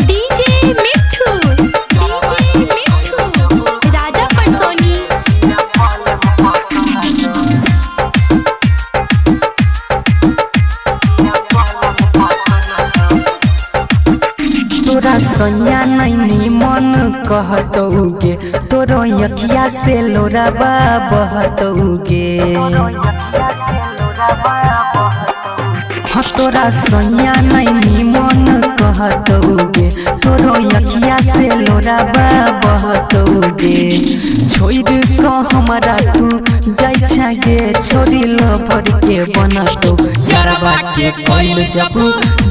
DJ मिठू राजा पटसोनी। तोरा सैया नहीं मन कहतौगे, तोरो अखिया से लोराबा बहतौगे। हाँ तोरा सैया नहीं मन कहतौगे, तोरो अखिया से लोराबा बहतौगे। छोड़ क हमारा तू जाय छागे, छोरी लभर के बनतौ यारबा के कैल जब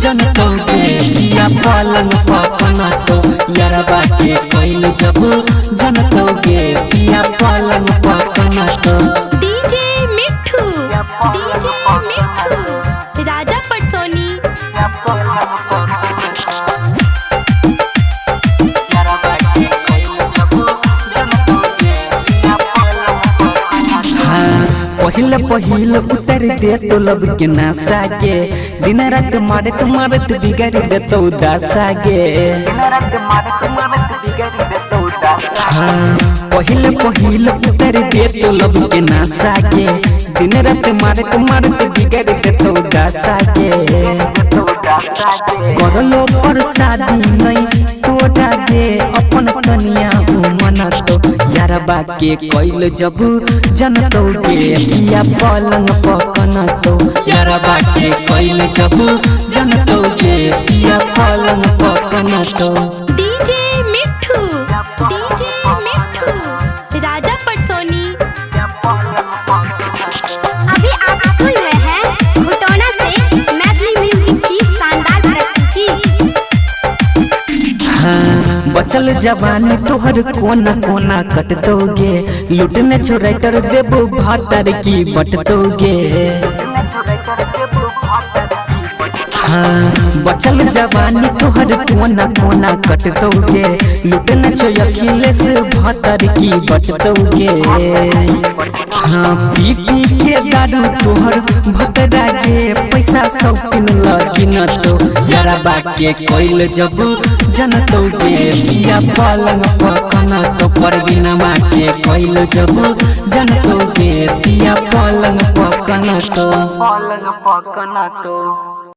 जनतौगे। पिया पलंग पकनतौ यारबा के कैल जब जनतौगे। पिया पलंग पकनतौ। डीजे मिठू राजा पटसोनी। पहिल उतर दे तो लब के नासा गे, दिन रात मारत मारत बिगड़ दे तो दासा गे। हाँ पहिल उतर दे तो लब के नासा गे, दिन रात मारत मारत बिगड़ दे तो दासा गे। करलो पर शादी नहीं तोड़ा गे, अपन कनिया मना तो यारबा के कैल जब जनतौगे। पिया पलंग पकनतौ यारबा के कैल जब जनतौगे। पिया पलंग पकनतौ। डीजे मिठू राजा पटसोनी। अभी आप सुन रहे हैं घुटौना से मैथिली म्यूजिक की शानदार प्रस्तुति। हाँ बचल जवानी तोहर कोना कोना कटतौगे, लुटने छोड़ कर देबो भातर की बटतौगे। हाँ बचल जवानी तोहर कोना कोना कटतौगे, लुटने छोड़ अखिलेश भातर की बटतौगे। हाँ पी पी के दारू तोहर भतरा गे, पैसा शौकीन लगी न तो यारबा के कैल जब जनतौगे। पिया पलंग पकनतौ परवीनमा के कैल जब जनतौगे। पिया पलंग पकनतौ।